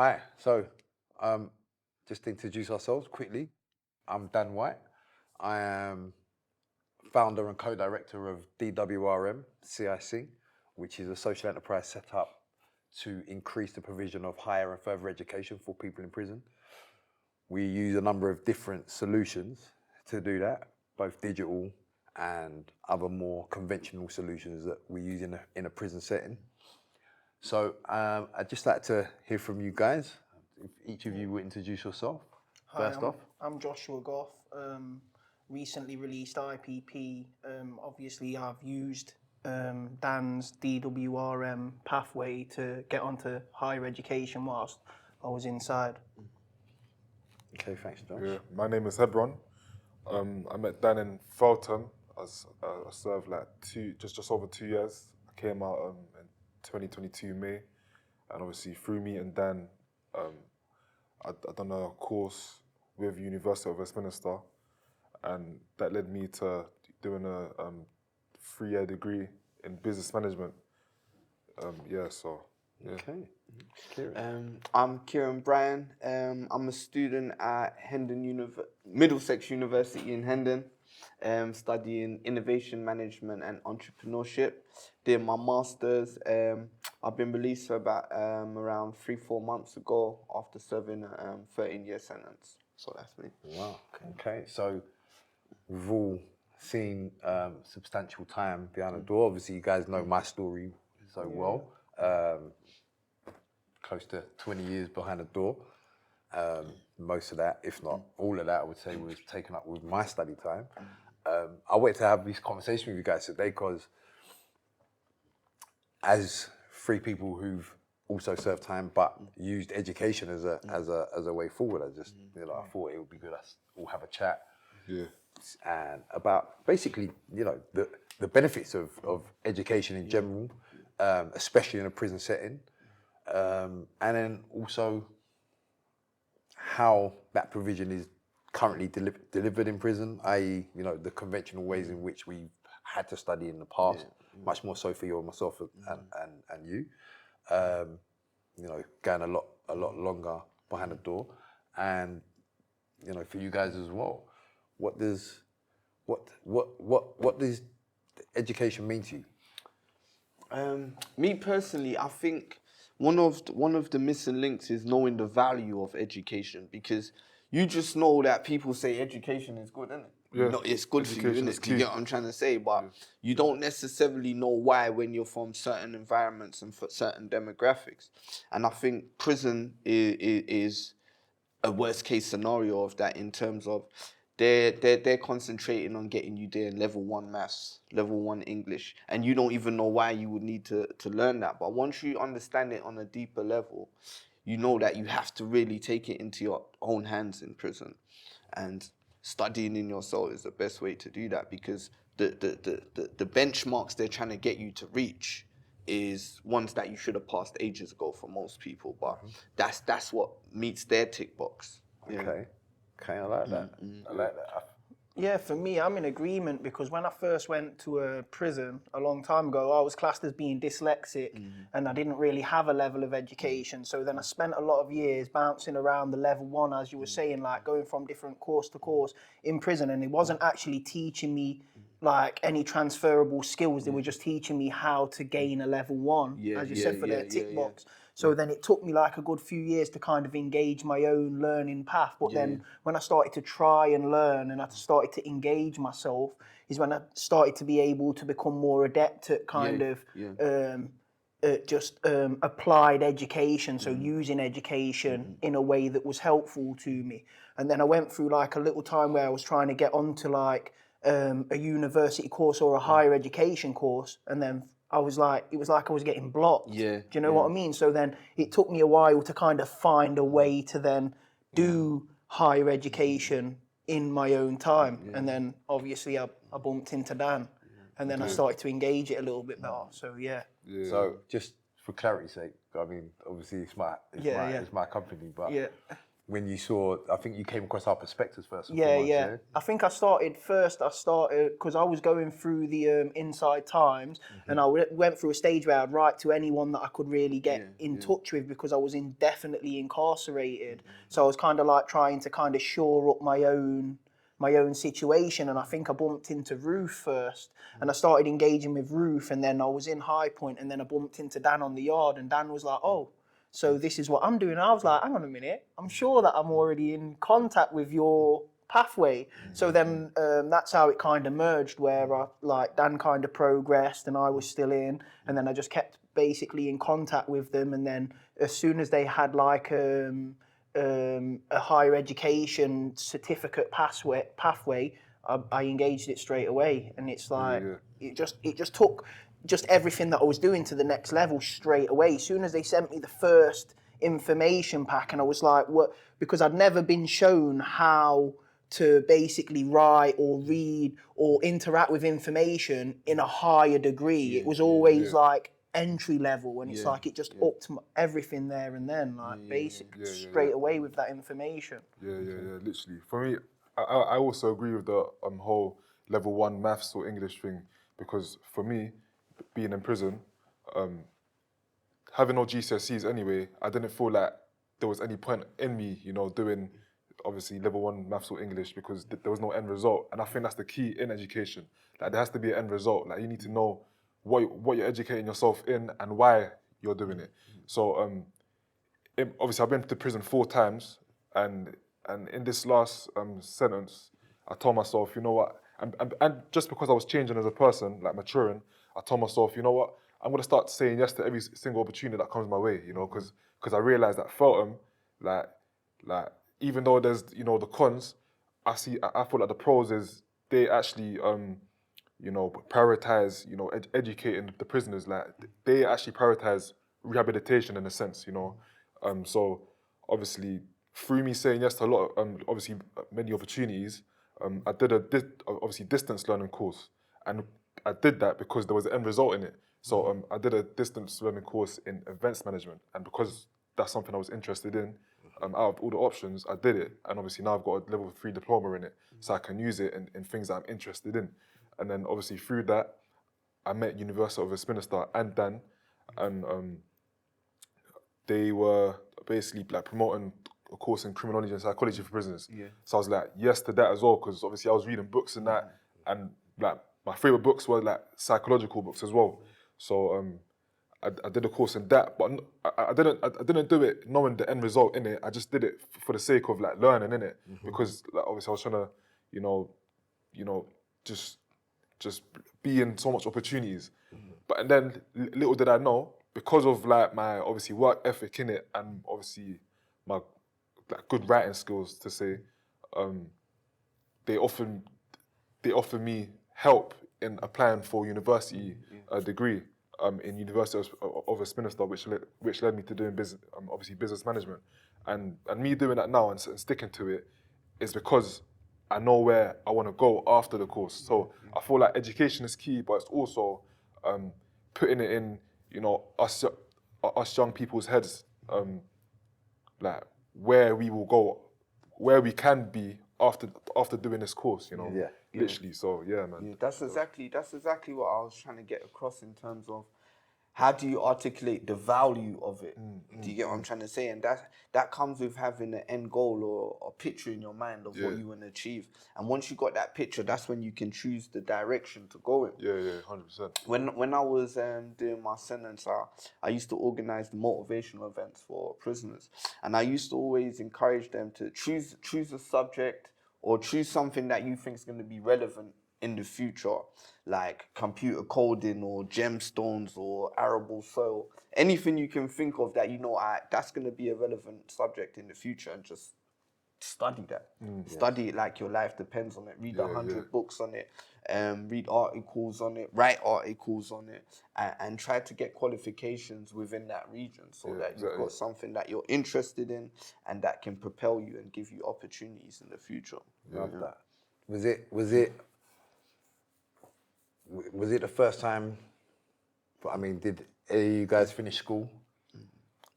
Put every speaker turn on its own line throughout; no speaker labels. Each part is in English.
Hi. Just to introduce ourselves quickly, I'm Dan White. I am founder and co-director of DWRM CIC, which is a social enterprise set up to increase the provision of higher and further education for people in prison. We use a number of different solutions to do that, both digital and other more conventional solutions that we use in a prison setting. So I'd just like to hear from you guys. If each of you would introduce yourself first off.
I'm Joshua Goff. Recently released IPP. Obviously, I've used Dan's DWRM pathway to get onto higher education whilst I was inside.
Okay, thanks, Josh.
Yeah, my name is Hebron. I met Dan in Feltham. I served like just over 2 years. I came out in 2022 May, and obviously through me and Dan, I done a course with University of Westminster, and that led me to doing a 3-year degree in business management.
Okay.
I'm Kieran Bryan. I'm a student at Middlesex University in Hendon, studying innovation management and entrepreneurship. Did my master's. I've been released for about around 3-4 months ago after serving a 13-year sentence. So that's me.
Wow. Okay. So we've all seen substantial time behind the door. Obviously, you guys know my story so well. Close to 20 years behind the door. Most of that, if not all of that, I would say was taken up with my study time. I wanted to have this conversation with you guys today because as 3 people who've also served time but used education as a way forward, I thought it would be good us all have a chat.
Yeah.
And about basically, the benefits of education in general, especially in a prison setting. And then also how that provision is currently delivered in prison, i.e., the conventional ways in which we've had to study in the past, much more so for you and myself and you, going a lot longer behind the door, and for you guys as well. What does education mean to you?
Me personally, I think one of the missing links is knowing the value of education, because you just know that people say education is good, isn't it?
Yeah.
No, it's good for you,
Education
innit?
is
Do you
key.
get what I'm trying to say? But you don't necessarily know why when you're from certain environments and for certain demographics. And I think prison is a worst case scenario of that, in terms of they're concentrating on getting you there in level 1 maths, level 1 English, and you don't even know why you would need to learn that. But once you understand it on a deeper level, you know that you have to really take it into your own hands in prison, and studying in your cell is the best way to do that, because the benchmarks they're trying to get you to reach is ones that you should have passed ages ago for most people, but that's what meets their tick box. Yeah.
Okay, I like that. I like that.
Yeah, for me, I'm in agreement, because when I first went to a prison a long time ago, I was classed as being dyslexic and I didn't really have a level of education. So then I spent a lot of years bouncing around the level 1, as you were saying, like going from different course to course in prison, and it wasn't actually teaching me like any transferable skills. They were just teaching me how to gain a level 1, as you said, for their tick box. So then it took me like a good few years to kind of engage my own learning path. But then when I started to try and learn and I started to engage myself, is when I started to be able to become more adept at kind of applied education. So using education in a way that was helpful to me. And then I went through like a little time where I was trying to get onto like a university course or a higher education course, and then it was like I was getting blocked.
Yeah,
Do you know what I mean? So then it took me a while to kind of find a way to then do higher education in my own time. And then obviously I bumped into Dan, and then I started to engage it a little bit better. So yeah.
So just for clarity's sake, I mean, obviously it's my company, but when you saw, I think you came across our perspectives first and
Yeah,
foremost,
yeah. I think I started because I was going through the Inside Times, and I went through a stage where I'd write to anyone that I could really get in touch with because I was indefinitely incarcerated. So I was kind of like trying to kind of shore up my own situation, and I think I bumped into Ruth first, and I started engaging with Ruth, and then I was in High Point, and then I bumped into Dan on the yard, and Dan was like, "Oh, so this is what I'm doing." And I was like, "Hang on a minute, I'm sure that I'm already in contact with your pathway." So then that's how it kind of merged, where Dan kind of progressed, and I was still in, and then I just kept basically in contact with them, and then as soon as they had like a higher education certificate pathway, I engaged it straight away, and it's like it just took just everything that I was doing to the next level straight away. As soon as they sent me the first information pack, and I was like, what? Because I'd never been shown how to basically write or read or interact with information in a higher degree. It was always like entry level, and it's like it just upped everything there and then, like basically straight away with that information.
Yeah, literally. For me, I also agree with the whole level 1 maths or English thing, because for me, being in prison, having no GCSEs anyway, I didn't feel like there was any point in me, doing obviously level 1 maths or English, because there was no end result. And I think that's the key in education. Like, there has to be an end result. Like, you need to know what you're educating yourself in and why you're doing it. So obviously I've been to prison 4 times, and in this last sentence, I told myself, you know what, and just because I was changing as a person, like maturing, I told myself, you know what, I'm gonna start saying yes to every single opportunity that comes my way, because I realized that Feltham, like even though there's the cons, I feel like the pros is they actually prioritize educating the prisoners. Like, they actually prioritize rehabilitation in a sense, so obviously through me saying yes to a lot of obviously many opportunities, I did obviously distance learning course, and I did that because there was an end result in it. So I did a distance learning course in events management, and because that's something I was interested in, out of all the options, I did it, and obviously now I've got a level 3 diploma in it, so I can use it in things that I'm interested in. And then obviously through that, I met University of Westminster and Dan, and they were basically like promoting a course in criminology and psychology for prisoners. So I was like yes to that as well, because obviously I was reading books and that, and like my favorite books were like psychological books as well. So I did a course in that, but I didn't do it knowing the end result in it. I just did it for the sake of like learning in it, because like obviously I was trying to just be in so much opportunities. But and then little did I know, because of like my obviously work ethic in it, and obviously my like good writing skills to say, they offer me help in applying for university degree in University of Westminster, which led me to doing obviously business management, and me doing that now and sticking to it is because I know where I want to go after the course. So I feel like education is key, but it's also putting it in us young people's heads, like where we will go, where we can be after doing this course, literally. So yeah, man.
Yeah, that's exactly what I was trying to get across in terms of how do you articulate the value of it? Do you get what I'm trying to say? And that comes with having an end goal or a picture in your mind of what you want to achieve. And once you got that picture, that's when you can choose the direction to go in.
Yeah, 100%.
When I was doing my sentence, I used to organize the motivational events for prisoners, and I used to always encourage them to choose a subject or choose something that you think is going to be relevant in the future, like computer coding or gemstones or arable soil, anything you can think of that that's going to be a relevant subject in the future, and just study that. Study it like your life depends on it. Read 100 books on it, read articles on it, write articles on it, and try to get qualifications within that region, so that you've got something that you're interested in and that can propel you and give you opportunities in the future.
Love that. Was it the first time? I mean, did any of you guys finish school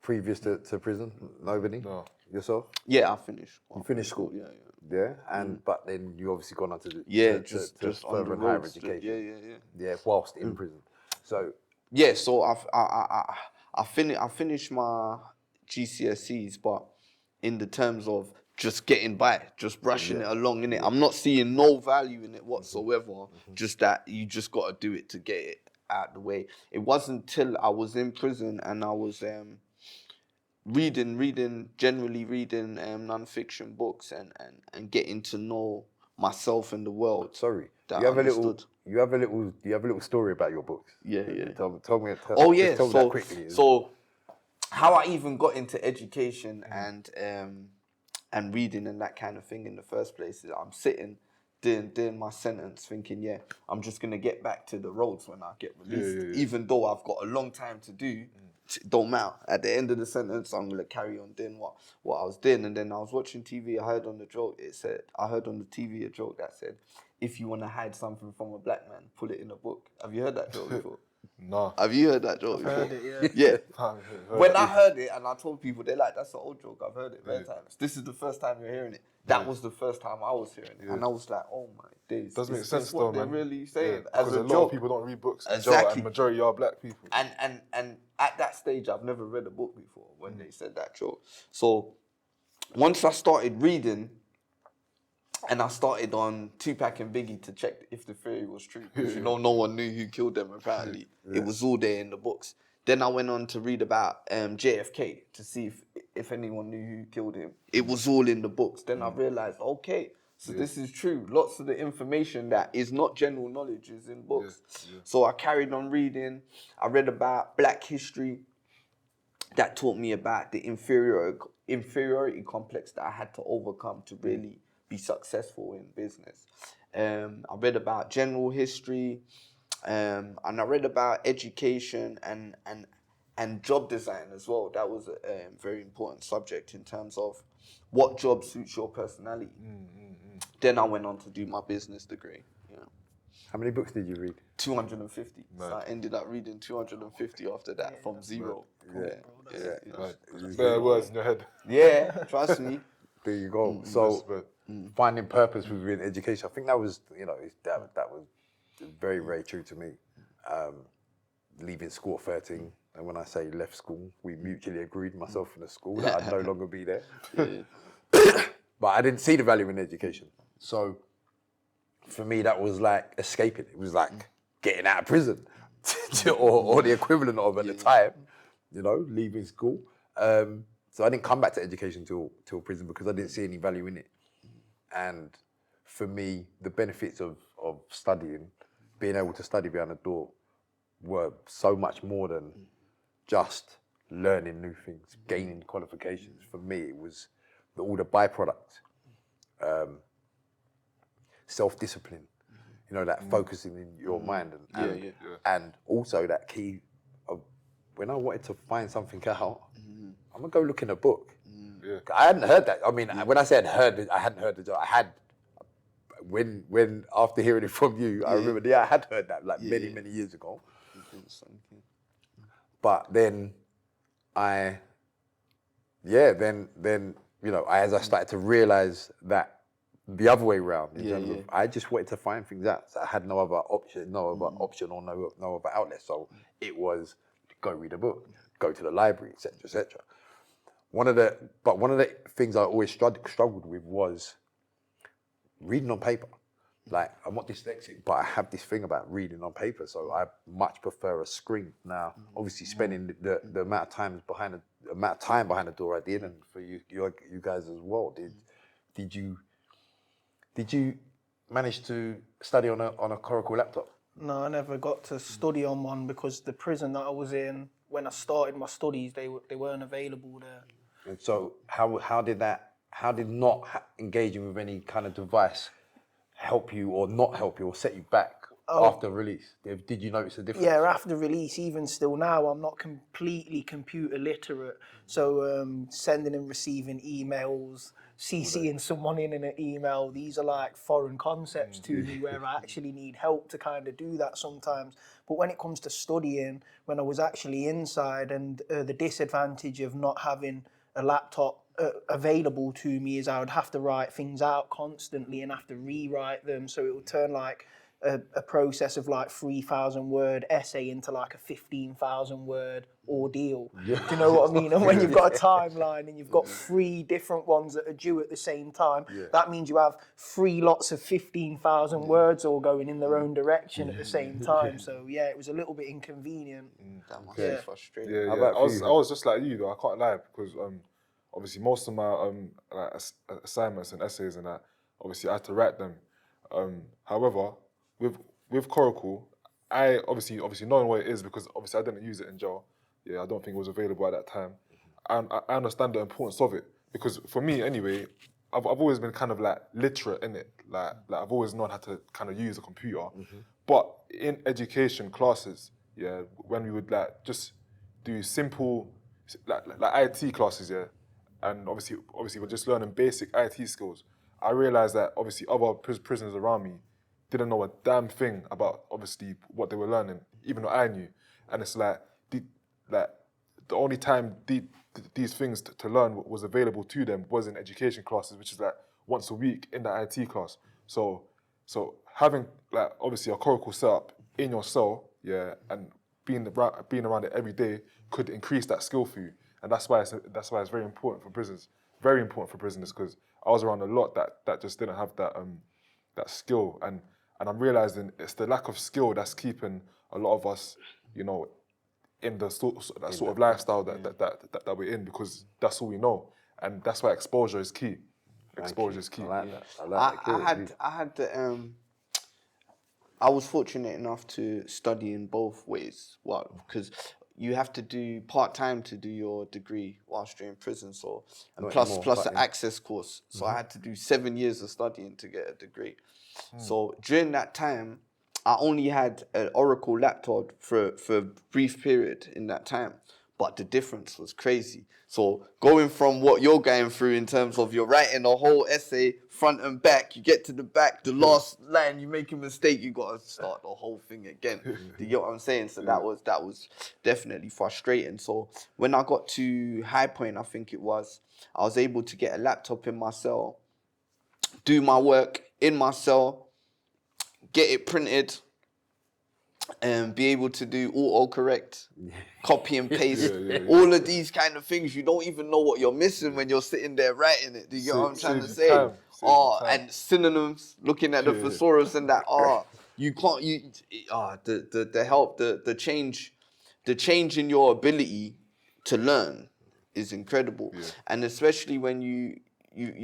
previous to prison? Nobody?
No.
yourself?
Yeah, I finished.
You finished school?
Yeah.
Yeah, and but then you obviously gone on to do
Yeah,
to
just on
further
the
and higher
roads.
education.
Yeah.
Yeah, whilst in prison. So
Yeah, so I finished my GCSEs, but in the terms of just getting by, just brushing it along in it. I'm not seeing no value in it whatsoever. Just that you just got to do it to get it out the way. It wasn't till I was in prison and I was generally reading non-fiction books and getting to know myself and the world.
sorry,
That
you
I
have a
understood.
you have a little story about your books.
Yeah.
Tell me.
Oh
Just
yeah,
tell me that quickly.
so how I even got into education and reading and that kind of thing in the first place is I'm sitting doing my sentence thinking, yeah, I'm just gonna get back to the roads when I get released. Even though I've got a long time to do, it don't matter. At the end of the sentence, I'm gonna carry on doing what I was doing. And then I was watching TV, I heard on the TV a joke that said, if you wanna hide something from a black man, put it in a book. Have you heard that joke before?
Nah.
Have you heard that joke before?
Heard it,
Yeah.
Nah,
When I heard it and I told people, they're like, that's an old joke. I've heard it many times. This is the first time you're hearing it. That was the first time I was hearing it. And I was like, oh my days.
Does make
is
sense
this what
though,
they're
man.
really saying?
Because
As
a
a
lot
joke.
of people don't read books.
Exactly.
And majority are black people.
And at that stage, I've never read a book before when they said that joke. So once I started reading, and I started on Tupac and Biggie to check if the theory was true. Because no one knew who killed them, apparently. It was all there in the books. Then I went on to read about JFK to see if anyone knew who killed him. It was all in the books. Then I realized, okay, so this is true. Lots of the information that is not general knowledge is in books. So I carried on reading. I read about Black history. That taught me about the inferiority complex that I had to overcome to really be successful in business. I read about general history, and I read about education and job design as well. That was a very important subject in terms of what job suits your personality. Then I went on to do my business degree. You know,
How many books did you read?
250. So I ended up reading 250 after that from zero.
Bare words in your head.
Yeah, trust me.
There you go. So finding purpose within education, I think that was, that was very, very true to me. Leaving school at 13, and when I say left school, we mutually agreed, myself and the school, that I'd no longer be there. But I didn't see the value in education. So for me, that was like escaping. It was like getting out of prison, or the equivalent of at the time, leaving school. So I didn't come back to education till prison because I didn't see any value in it. And for me, the benefits of studying, being able to study behind a door, were so much more than just learning new things, gaining qualifications. For me, it was all the byproduct, self-discipline, that focusing in your mind, and also that key of when I wanted to find something out, I'm gonna go look in a book. I hadn't heard that. I mean, when I said heard it, I hadn't heard it. I had, when after hearing it from you, I remember, I had heard that many years ago. But then as I started to realize that the other way around, in terms of, I just wanted to find things out. So I had no other option or no other outlet. So it was go read a book, go to the library, etc., etc. One of the things I always struggled with was reading on paper. Like, I'm not dyslexic, but I have this thing about reading on paper, so I much prefer a screen. Now, obviously, spending the amount of time behind the door I did, and for you guys as well. Did you manage to study on a Coracle laptop?
No, I never got to study on one because the prison that I was in, when I started my studies, they weren't available there.
And so how did not engaging with any kind of device help you or not help you or set you back after release? Did you notice a difference?
Yeah, after release, even still now, I'm not completely computer literate. So sending and receiving emails, CCing someone in an email, these are like foreign concepts to me where I actually need help to kind of do that sometimes. But when it comes to studying, when I was actually inside, and the disadvantage of not having a laptop available to me is I would have to write things out constantly and have to rewrite them. So it would turn like a process of like 3,000 word essay into like a 15,000 word ordeal. Do you know what I mean? And when you've got a timeline and you've got 3 different ones that are due at the same time, that means you have 3 lots of 15,000 words all going in their own direction at the same time. So yeah, it was a little bit inconvenient.
That must be frustrating.
Yeah,
How
yeah.
about
I
for
was
you?
I was just like you though. I can't lie because obviously most of my like assignments and essays and that obviously I had to write them. However, with Coracle, I obviously knowing what it is because obviously I didn't use it in jail. Yeah, I don't think it was available at that time. And I understand the importance of it because for me anyway, I've always been kind of like literate in it. Like I've always known how to kind of use a computer. But in education classes, yeah, when we would like just do simple like IT classes, yeah, and obviously we're just learning basic IT skills. I realized that obviously other prisoners around me didn't know a damn thing about obviously what they were learning, even though I knew. And it's like the only time these things to learn was available to them was in education classes, which is like once a week in the IT class. So having like obviously a Coracle setup in your cell, yeah, and being around it every day could increase that skill for you, and that's why it's very important for prisoners. Very important for prisoners because I was around a lot that just didn't have that skill, and I'm realizing it's the lack of skill that's keeping a lot of us, you know, in the sort of lifestyle that we're in because that's all we know, and that's why exposure is key. Exposure is key.
I like that. I like that.
I had I was fortunate enough to study in both ways. Because you have to do part-time to do your degree whilst you're in prison, so and
Not
plus
anymore,
plus
but
the access course. So I had to do 7 years of studying to get a degree. So during that time, I only had an Oracle laptop for a brief period in that time, but the difference was crazy. So going from what you're going through in terms of you're writing a whole essay front and back, you get to the back, the last line, you make a mistake, you got to start the whole thing again. Do you get what I'm saying? So that was definitely frustrating. So when I got to High Point, I think it was, I was able to get a laptop in my cell, do my work in my cell, get it printed, and be able to do autocorrect, copy and paste, all of these kind of things. You don't even know what you're missing when you're sitting there writing it. Do you get what I'm trying to say? And synonyms, looking at the thesaurus and that. You can't. The change in your ability to learn is incredible, and especially when you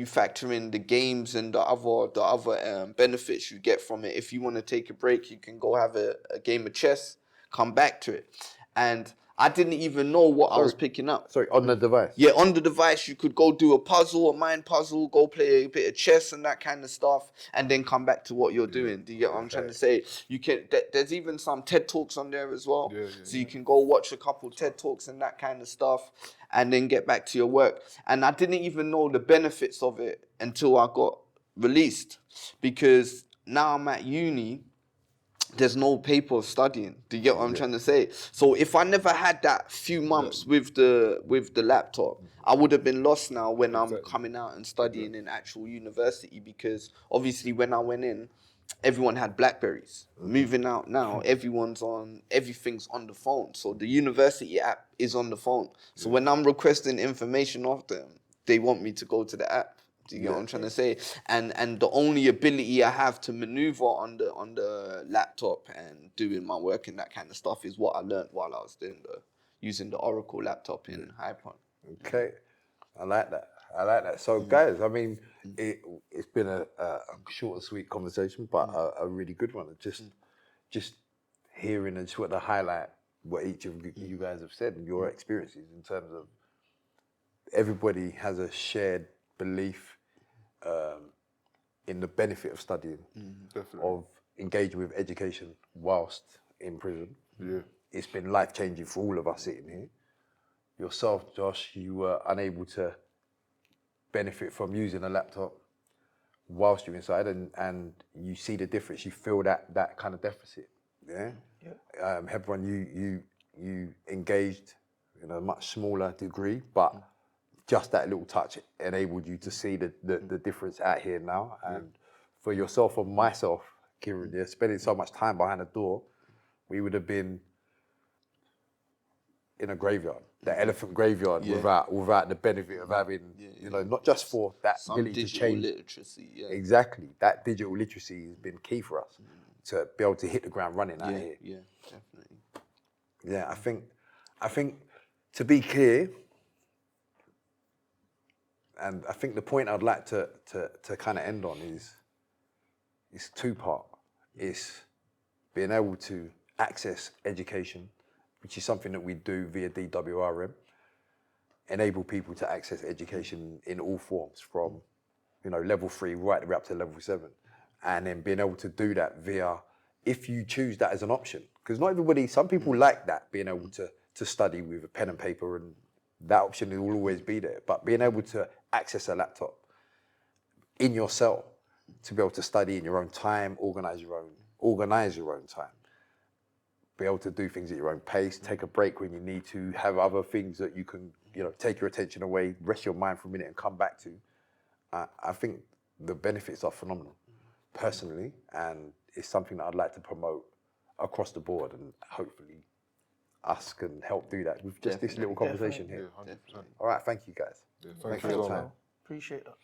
factor in the games and the other benefits you get from it. If you want to take a break, you can go have a game of chess, come back to it. And I didn't even know what I was picking up.
Sorry, on the device.
Yeah, on the device, you could go do a puzzle, a mind puzzle, go play a bit of chess and that kind of stuff, and then come back to what you're doing. Do you get what I'm trying to say? You can. There's even some TED Talks on there as well. So you can go watch a couple TED Talks and that kind of stuff, and then get back to your work. And I didn't even know the benefits of it until I got released, because now I'm at uni. There's no paper studying. Do you get what I'm trying to say? So if I never had that few months with the laptop, I would have been lost now when I'm coming out and studying in actual university, because obviously when I went in, everyone had Blackberries. Moving out now, everything's on the phone. So the university app is on the phone. So when I'm requesting information of them, they want me to go to the app. Do you get what I'm trying to say? And the only ability I have to maneuver on the laptop and doing my work and that kind of stuff is what I learned while I was using the Oracle laptop in High Point.
Okay, I like that. So, guys, I mean, it's been a short and sweet conversation, but a really good one. Just hearing and just want to highlight what each of you guys have said and your experiences in terms of everybody has a shared belief in the benefit of studying, of engaging with education whilst in prison. It's been life-changing for all of us sitting here. Yourself, Josh, you were unable to benefit from using a laptop whilst you're inside, and you see the difference. You feel that kind of deficit. Hebron, you engaged in a much smaller degree, but just that little touch enabled you to see the difference out here now. And for yourself and myself, Kieran, spending so much time behind a door, we would have been in a graveyard, the elephant graveyard, without the benefit of having, not just for that
Some
ability to
digital
change.
literacy,
Exactly, that digital literacy has been key for us to be able to hit the ground running out here.
Yeah, definitely.
Yeah, I think to be clear, and I think the point I'd like to kind of end on is two-part. It's being able to access education, which is something that we do via DWRM, enable people to access education in all forms from, level 3 right the way up to level 7. And then being able to do that via, if you choose that as an option, because not everybody, some people like that, being able to study with a pen and paper, and that option will always be there. But being able to access a laptop in your cell, to be able to study in your own time, organize your own time, be able to do things at your own pace, take a break when you need to, have other things that you can, take your attention away, rest your mind for a minute and come back to. I think the benefits are phenomenal, personally, and it's something that I'd like to promote across the board, and hopefully us can help do that with just this little conversation here.
Yeah, 100%.
All right, thank you guys.
Yeah,
Thanks
thank
for
you
your
as well,
time.
man.
Appreciate that.